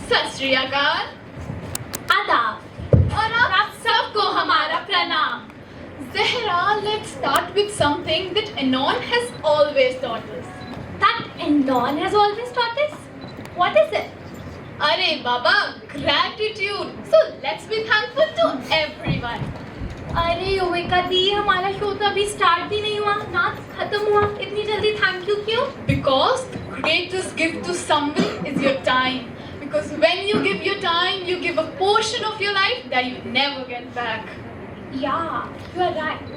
सत श्री अकाल, आदाब और आप सबको हमारा प्रणाम। Zahra, let's start with something that Anon has always taught us. That Anon has always taught us? What is it? अरे बाबा, gratitude. So let's be thankful to everyone. अरे युविका दी, हमारा शो तो अभी स्टार्ट भी नहीं हुआ, नाच खत्म हुआ, इतनी जल्दी थैंक यू क्यों? Because the greatest gift to someone is your time. Because when you give your time, you give a portion of your life that you never get back. Yeah, you are right.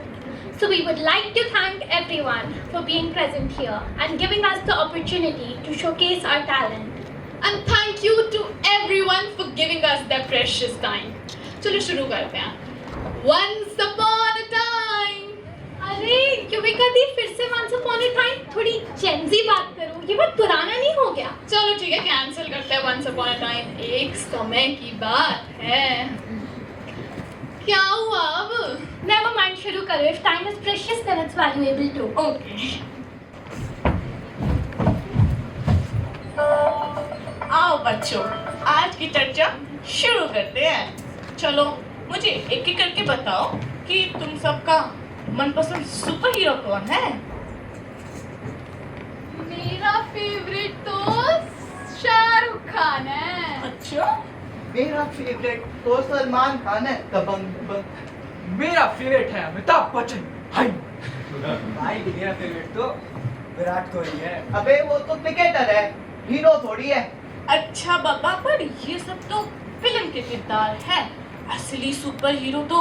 So we would like to thank everyone for being present here and giving us the opportunity to showcase our talent. And thank you to everyone for giving us their precious time. चलो शुरू करते हैं. Once upon a time. अरे युविका दी, फिर से once upon a time, थोड़ी Gen Z बात करो, ये बहुत पुराना नहीं हो गया? चलो ठीक है, कैंसिल करते हैं once upon a time. एक समय की बात है. क्या हुआ अब? Never mind, शुरू करो. If time is precious, then it's valuable too. Okay. आओ बच्चों, आज की चर्चा शुरू करते हैं. चलो मुझे एक एक करके बताओ कि तुम सबका मनपसंद सुपर हीरो कौन है? मेरा फेवरेट तो शाहरुख खान है. अच्छा, मेरा फेवरेट तो सलमान खान है. मेरा फेवरेट है अमिताभ बच्चन. हाय भाई मेरा फेवरेट तो विराट कोहली है. अबे वो तो क्रिकेटर है, हीरो थोड़ी है. अच्छा बाबा, पर ये सब तो फिल्म के किरदार है. असली सुपर हीरो तो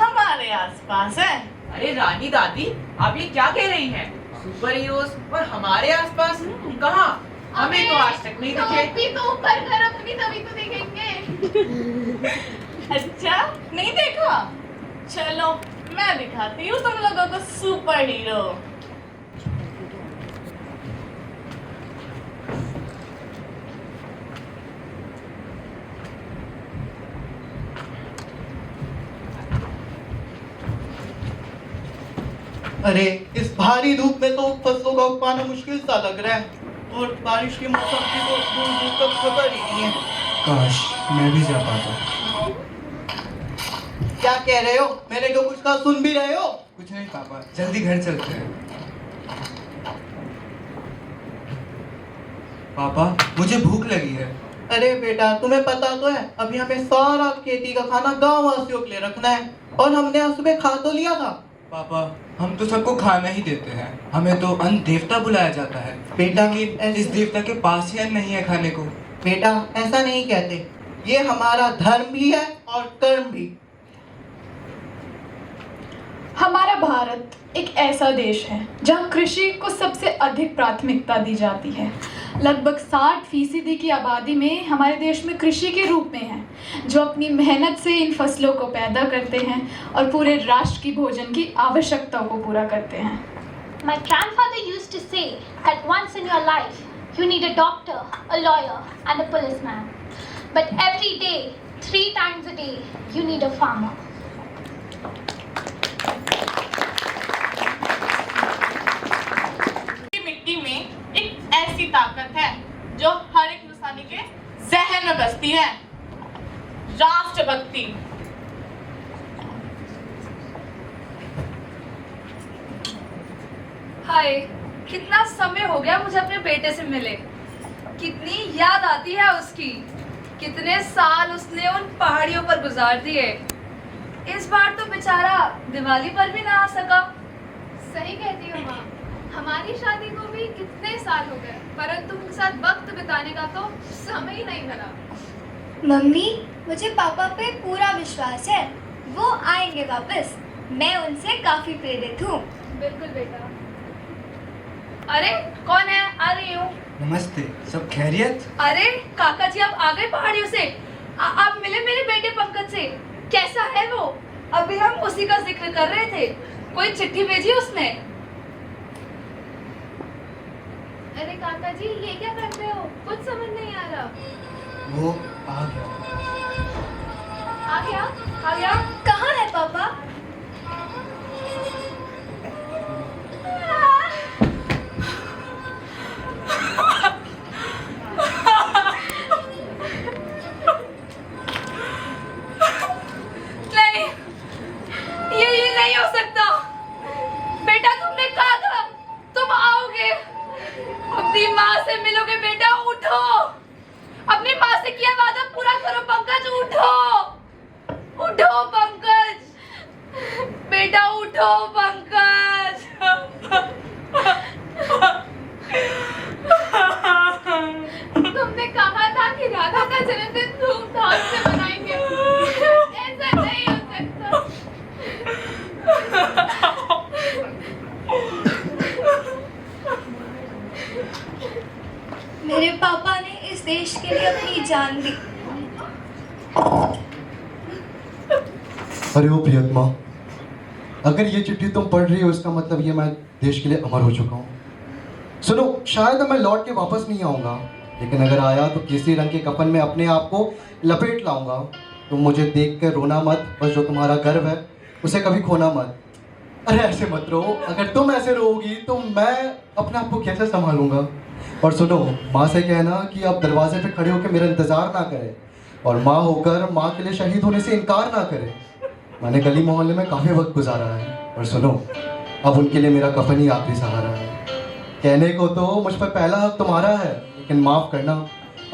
हमारे आसपास है. अरे रानी दादी, आप ये क्या कह रही हैं? सुपर हीरोज और हमारे आसपास कहाँ? हमें तो आज तक नहीं दिखे. टोपी तो ऊपर कर अपनी, तभी तो देखेंगे. अच्छा, नहीं देखा? चलो मैं दिखाती हूँ तुम लोगों को सुपर हीरो. अरे इस भारी धूप में तो फसलों का उगाना मुश्किल सा लग रहा है. और बारिश के मौसम की तो दूर दूर तक खबर ही नहीं है. काश मैं भी जा पाता. क्या कह रहे हो? मेरे जो कुछ कहा सुन भी रहे हो? कुछ नहीं पापा, जल्दी घर चलते हैं. पापा मुझे भूख लगी है. अरे बेटा, तुम्हें पता तो है अभी हमें सारा खेती का खाना गांव वासियों के लिए रखना है. और हमने आज सुबह खा तो लिया था. पापा हम तो सबको खाना ही देते हैं. हमें तो अन्न देवता बुलाया जाता है. बेटा, लेकिन इस देवता के पास ही अन्न नहीं है खाने को. बेटा ऐसा नहीं कहते. ये हमारा धर्म भी है और कर्म भी. हमारा भारत एक ऐसा देश है जहाँ कृषि को सबसे अधिक प्राथमिकता दी जाती है. लगभग 60% की आबादी में हमारे देश में कृषि के रूप में है, जो अपनी मेहनत से इन फसलों को पैदा करते हैं और पूरे राष्ट्र की भोजन की आवश्यकताओं को पूरा करते हैं. My grandfather used to say that once in your life you need a doctor, a lawyer and a policeman. But every day, 3 times a day, you need a farmer. मिट्टी में एक ऐसी ताकत है जो हर एक इंसानी के जहन में बसती है. राष्ट्रभक्ति. हाय, कितना समय हो गया मुझे अपने बेटे से मिले. कितनी याद आती है उसकी. कितने साल उसने उन पहाड़ियों पर गुजार दिए. इस बार तो बेचारा दिवाली पर भी ना आ सका. सही कहती हो माँ, हमारी शादी को भी कितने साल हो गए, परंतु उनके साथ वक्त बिताने का तो समय ही नहीं मिला. मम्मी, मुझे पापा पे पूरा विश्वास है. वो आएंगे वापस. मैं उनसे काफी प्रेरित हूँ. बिल्कुल बेटा. अरे कौन है? आ रही हूँ. नमस्ते, सब खैरियत? अरे काका जी, आप आ गए पहाड़ियों से. आप मिले मेरे बेटे पंकज से. कैसा है वो? अभी हम उसी का जिक्र कर रहे थे. कोई चिट्ठी भेजी उसने? अरे काका जी, ये क्या करते हो? कुछ समझ नहीं आ रहा. वो आ गया. आ गया? आ गया? कहाँ है पापा? दो पंकज। तुमने कहा था कि राधा का जन्मदिन धूमधाम से मनाएंगे। ऐसा नहीं हो सकता। मेरे पापा ने इस देश के लिए अपनी जान दी। अरे ओ प्रियतमा, अगर ये चिट्ठी तुम पढ़ रही हो इसका मतलब ये मैं देश के लिए अमर हो चुका हूँ। सुनो, शायद मैं लौट के वापस नहीं आऊँगा, लेकिन अगर आया तो केसरी रंग के कफन में अपने आप को लपेट लाऊंगा। तुम मुझे देख कर रोना मत, बस जो तुम्हारा गर्व है उसे कभी खोना मत। अरे ऐसे मत रो, अगर तुम ऐसे रोगी तो मैं अपने आप को कैसे संभालूंगा। और सुनो, माँ से कहना कि अब दरवाजे पे खड़े होकर मेरा इंतज़ार ना करे, और माँ होकर माँ के लिए शहीद होने से इनकार ना करे। मैंने गली मोहल्ले में काफ़ी वक्त गुजारा है, और सुनो, अब उनके लिए मेरा कफन ही आखिरी सहारा है। कहने को तो मुझ पर पहला हक तुम्हारा है, लेकिन माफ़ करना,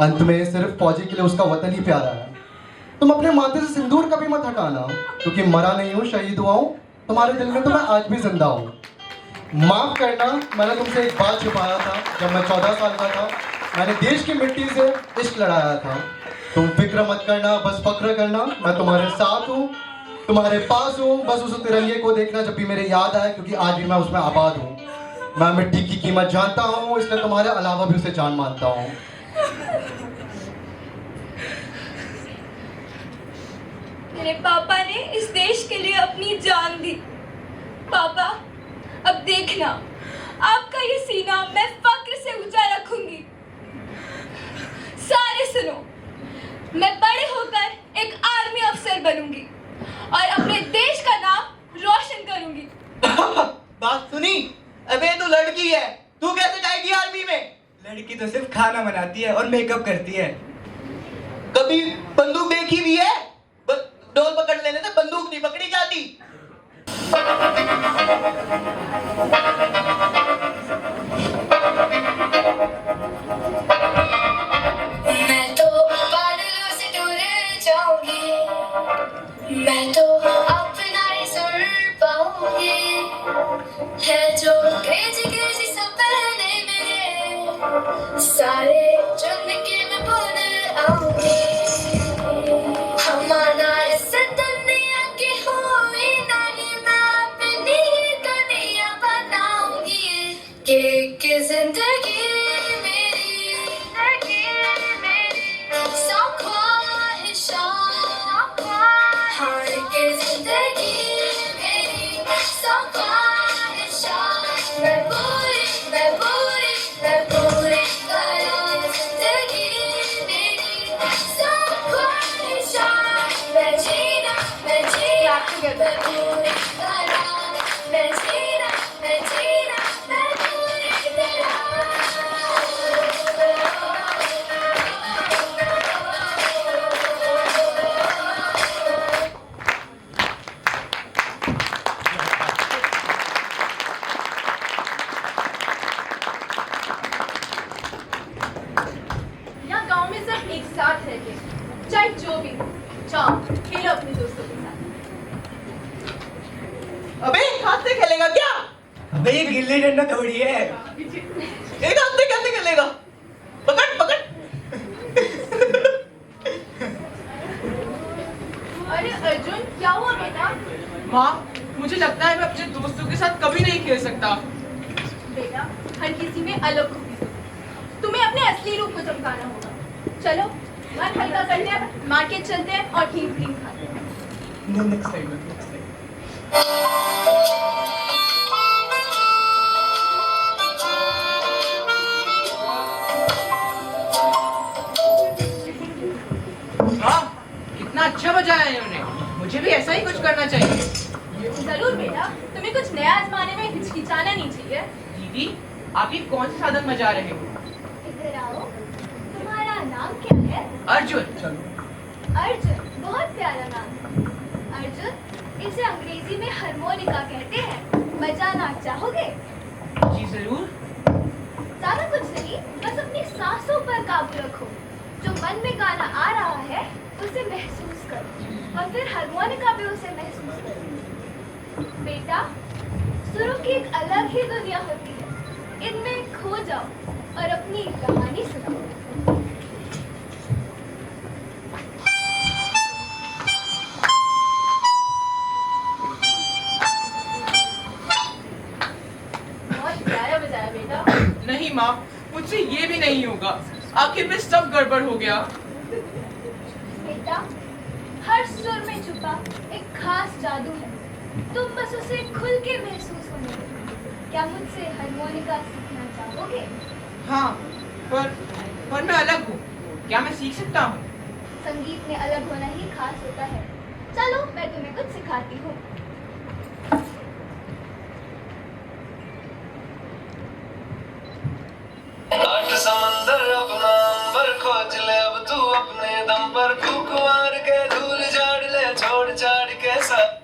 अंत में सिर्फ फौजी के लिए उसका वतन ही प्यारा है। तुम अपने माथे से सिंदूर कभी मत हटाना, क्योंकि मरा नहीं हूँ, शहीद हुआ हूँ, तुम्हारे दिल में तो मैं आज भी जिंदा हूँ। माफ़ करना, मैंने तुमसे एक बात छुपाया था। जब मैं 14 साल का था, मैंने देश की मिट्टी से इश्क लड़ाया था। तुम फिक्र मत करना, बस फक्र करना, मैं तुम्हारे साथ हूँ, तुम्हारे पास हूँ। बस उस तिरंगे को देखना जब भी मेरे याद आए, क्योंकि आज भी मैं उसमें आबाद हूँ। मैं मिट्टी की कीमत जानता हूँ, इसलिए तुम्हारे अलावा भी उसे जान मानता हूँ। मेरे पापा ने इस देश के लिए अपनी जान दी। पापा, अब देखना, आपका ये सीना मैं फक्र से ऊंचा रखूंगी। सारे सुनो, मैं बड़े होकर एक आर्मी अफसर बनूंगी और अपने देश का नाम रोशन करूंगी। बात सुनी? अबे तू लड़की है, तू कैसे जाएगी आर्मी में? लड़की तो सिर्फ खाना बनाती है और मेकअप करती है। कभी बंदूक देखी भी है? डोल पकड़ लेने से बंदूक नहीं पकड़ी जाती। मैं तो बादलों से दूर जाऊंगी, मैं तो अपना ही सुन पाऊंगी। है जो क्रेजी क्रेजी सपने मेरे, सारे चुन के मैं भूल आऊंगी। हमारा इस दुनिया की हुई नहीं, मैं अपनी दुनिया बनाऊंगी। कि जिंदगी चाहे जो भी, जाओ खेलो अपने दोस्तों के साथ। अबे हाथ से खेलेगा क्या? अबे ये गिल्ली डंडा थोड़ी है। एक हाथ से कैसे खेलेगा? पकड़ पकड़। अरे अर्जुन, क्या हुआ बेटा? माँ, मुझे लगता है मैं अपने दोस्तों के साथ कभी नहीं खेल सकता। बेटा, हर किसी में अलग खूबी होती है। तुम्हें अपने असली रूप को चमकाना होगा। चलो, मन हल्का करते हैं, मार्केट चलते हैं और खीर क्रीम खाते हैं। Next time. हाँ, कितना अच्छा बजाया इन्होंने। मुझे भी ऐसा ही कुछ करना चाहिए। जरूर बेटा, तुम्हें कुछ नया आजमाने में हिचकिचाना नहीं चाहिए। दीदी, आप ये कौन सा साधन बजा रहे हो? इधर आओ। तुम्हारा नाम क्या है? अर्जुन। अर्जुन, बहुत प्यारा नाम है। अर्जुन, इसे अंग्रेजी में हारमोनिका कहते हैं। बजाना चाहोगे? जी जरूर। ज्यादा कुछ नहीं, बस अपनी सांसों पर काबू रखो। जो मन में गाना आ रहा है उसे महसूस करो, और फिर हारमोनिका भी उसे महसूस करो। बेटा, सुरों की एक अलग ही दुनिया होती है। इनमें खो जाओ और अपनी कहानी सुनाओ। बहुत प्यारा बजाया बेटा। नहीं माँ, मुझसे ये भी नहीं होगा। आखिर में सब गड़बड़ हो गया। बेटा, हर सुर में छुपा एक खास जादू है। तुम बस उसे खुल के महसूस होने दो। क्या मुझसे हारमोनिका सीखना चाहोगे? हाँ, पर मैं अलग हूँ। क्या मैं सीख सकता हूँ? संगीत में अलग होना ही खास होता है। चलो, मैं तुम्हें कुछ सिखाती हूँ। आठ समंदर अपना अंबर खोज ले अब तू अपने दम पर, फूक मार के धूल झाड़ ले छोड़ छाड़ के सब।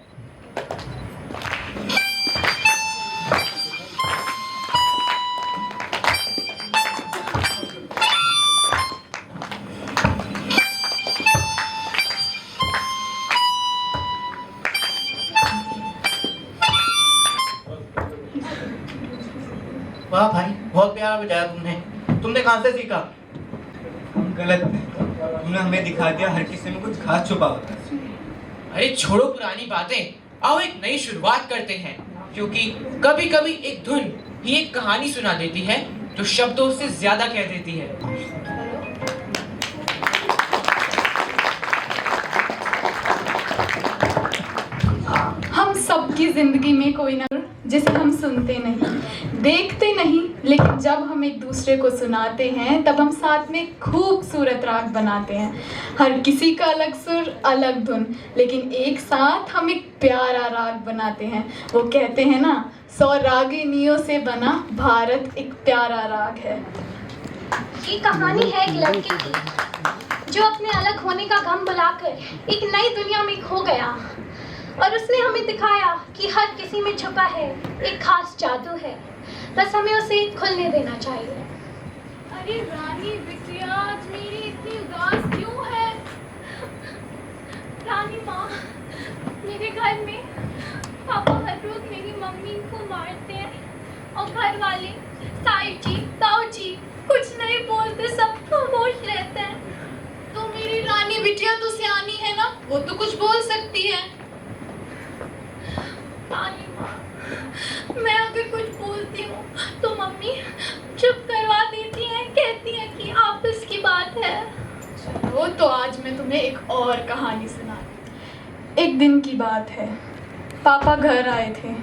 वाह भाई, बहुत प्यारा बजाया तुमने। तुमने कहाँ से सीखा? हम गलत थे, तुमने हमें दिखा दिया हर किसी में कुछ खास छुपा होता है। अरे छोड़ो पुरानी बातें, आओ एक नई शुरुआत करते हैं। क्योंकि कभी कभी एक धुन ही एक कहानी सुना देती है जो शब्दों से ज्यादा कह देती है। हम सबकी जिंदगी में कोई ना जिसे हम सुनते नहीं, देखते नहीं, लेकिन जब हम एक दूसरे को सुनाते हैं तब हम साथ में खूबसूरत राग बनाते हैं। हर किसी का अलग सुर, अलग धुन, लेकिन एक साथ हम एक प्यारा राग बनाते हैं। वो कहते हैं ना, 100 रागिनियों से बना भारत एक प्यारा राग है। ये कहानी है एक लड़के की जो अपने अलग होने का गम बुलाकर एक नई दुनिया में खो गया, और उसने हमें दिखाया कि हर किसी में छुपा है एक खास जादू है। बस हमें उसे खुलने देना चाहिए। अरे रानी बिटिया, आज मेरी इतनी उदास क्यों है? रानी माँ, मेरे घर में पापा हर रोज मेरी मम्मी को मारते हैं और घर वाले ताई जी, ताऊ जी कुछ नहीं बोलते, सब खामोश रहते हैं। तो मेरी रानी बिटिया तो सियानी है ना, वो तो कुछ बोल सकती है। रानी माँ, मैं अगर कुछ बोलती हूँ तो मम्मी चुप करवा देती हैं, कहती हैं कि आपस की बात है। चलो, तो आज मैं तुम्हें एक और कहानी सुनाती। एक दिन की बात है, पापा घर आए थे।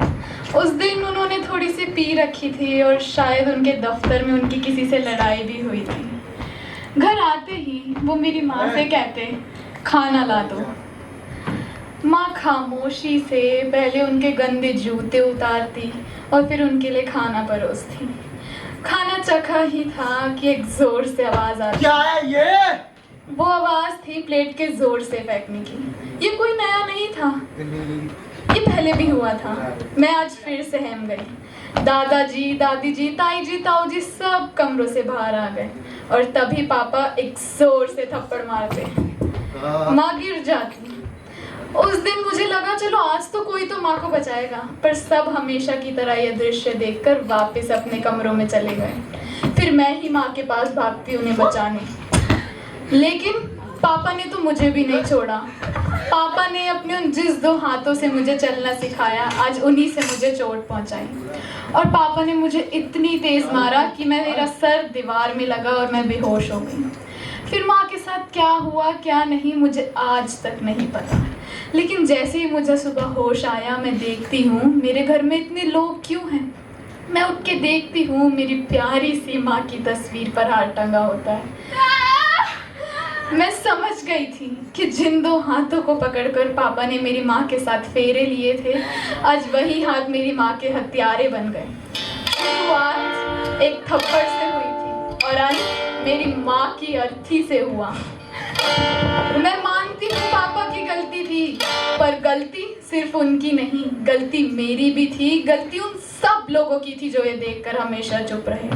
उस दिन उन्होंने थोड़ी सी पी रखी थी और शायद उनके दफ्तर में उनकी किसी से लड़ाई भी हुई थी। घर आते ही वो मेरी माँ से कहते, खाना ला दो। माँ खामोशी से पहले उनके गंदे जूते उतारती और फिर उनके लिए खाना परोसती। खाना चखा ही था कि एक जोर से आवाज आती। क्या है ये? वो आवाज थी प्लेट के जोर से फेंकने की। ये कोई नया नहीं था, ये पहले भी हुआ था। मैं आज फिर सहम गई। दादाजी, दादी जी, ताई जी, ताऊ जी सब कमरों से बाहर आ गए और तभी पापा एक जोर से थप्पड़ मारते, माँ गिर जाती। उस दिन मुझे लगा चलो आज तो कोई तो माँ को बचाएगा, पर सब हमेशा की तरह यह दृश्य देखकर वापस अपने कमरों में चले गए। फिर मैं ही माँ के पास भागती उन्हें बचाने, लेकिन पापा ने तो मुझे भी नहीं छोड़ा। पापा ने अपने उन जिस 2 हाथों से मुझे चलना सिखाया, आज उन्हीं से मुझे चोट पहुंचाई। और पापा ने मुझे इतनी तेज मारा कि मेरा सर दीवार में लगा और मैं बेहोश हो गई। फिर माँ के साथ क्या हुआ क्या नहीं मुझे आज तक नहीं पता, लेकिन जैसे ही मुझे सुबह होश आया मैं देखती हूँ मेरे घर में इतने लोग क्यों हैं। मैं उठ के देखती हूँ मेरी प्यारी सी माँ की तस्वीर पर हाथ टंगा होता है। मैं समझ गई थी कि जिन 2 हाथों को पकड़कर पापा ने मेरी माँ के साथ फेरे लिए थे, आज वही हाथ मेरी माँ के हत्यारे बन गए। शुरुआत एक थप्पड़ से हुई थी और अंत मेरी माँ की अर्थी से हुआ। मैं मानती हूँ पापा की गलती थी, पर गलती सिर्फ उनकी नहीं, गलती मेरी भी थी। गलती उन सब लोगों की थी जो ये देखकर हमेशा चुप रहे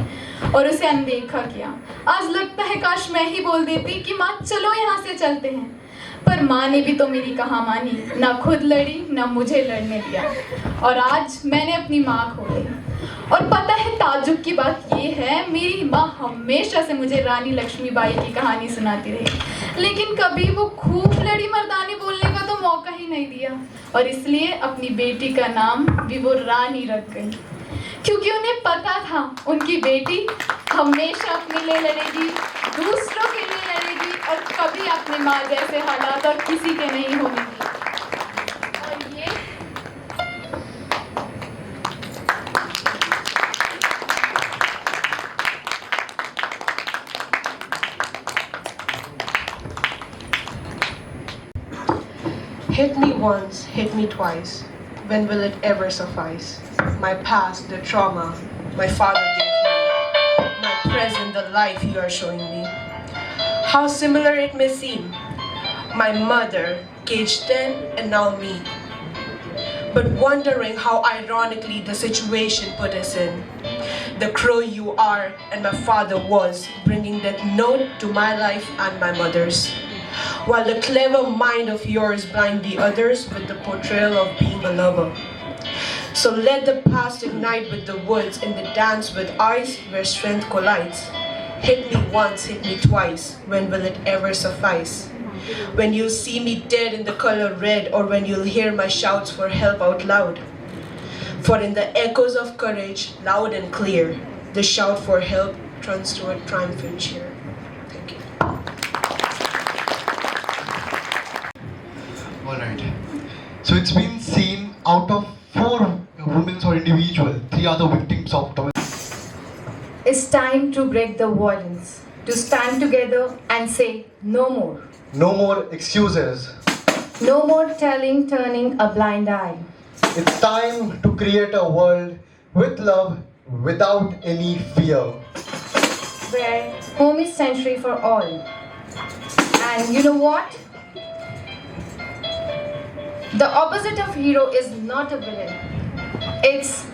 और उसे अनदेखा किया। आज लगता है काश मैं ही बोल देती कि माँ चलो यहाँ से चलते हैं, पर पर माँ ने भी तो मेरी कहाँ मानी, ना खुद लड़ी ना मुझे लड़ने दिया, और आज मैंने अपनी माँ खो ली। और पता है ताज्जुब की बात ये है, मेरी माँ हमेशा से मुझे रानी लक्ष्मीबाई की कहानी सुनाती रही, लेकिन कभी वो खूब लड़ी मर्दानी बोलने का तो मौका ही नहीं दिया, और इसलिए अपनी बेटी का नाम भी वो रानी रख गई, क्योंकि उन्हें पता था उनकी बेटी हमेशा अपने लिए लड़ेगी, दूसरों के लिए लड़ेगी, और कभी अपनी माँ जैसे हालात और किसी के नहीं होने दी। और ये Hit me once, hit me twice. When will it ever suffice? My past, the trauma my father gave me. My present, the life you are showing me. How similar it may seem. My mother, caged then, and now me. But wondering how ironically the situation put us in. The crow you are and my father was, bringing that note to my life and my mother's. While the clever mind of yours blind the others with the portrayal of being a lover. So let the past ignite with the woods and the dance with eyes where strength collides. Hit me once, hit me twice, when will it ever suffice? When you'll see me dead in the color red, or when you'll hear my shouts for help out loud. For in the echoes of courage, loud and clear, the shout for help turns to a triumphant cheer. Thank you. Alright. So it's been seen out of 4 women or individuals, 3 are the victims of domestic. It's time to break the violence, to stand together and say no more. No more excuses. No more turning a blind eye. It's time to create a world with love without any fear. Where home is sanctuary for all. And you know what? The opposite of hero is not a villain. It's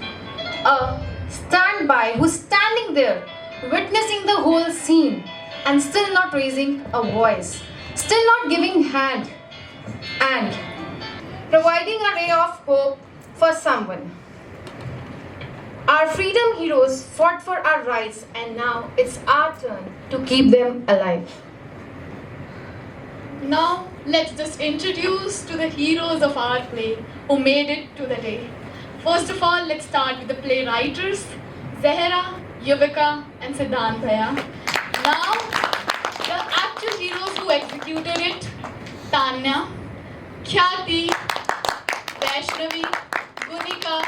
a standby who's standing there, witnessing the whole scene and still not raising a voice, still not giving hand, and providing a ray of hope for someone. Our freedom heroes fought for our rights, and now it's our turn to keep them alive. Now, let's just introduce to the heroes of our play who made it to the day. First of all, let's start with the playwriters, Zahra, Yuvika, and Siddhant Bhaiya. Now, the actual heroes who executed it: Tanya, Khyati, Vaishnavi, Gunika,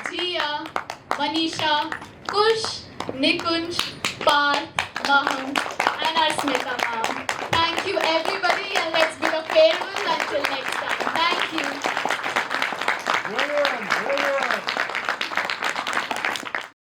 Jia, Manisha, Kush, Nikunj, Parth, Maham, and our Smita ma'am. Thank you everybody, and let's give a farewell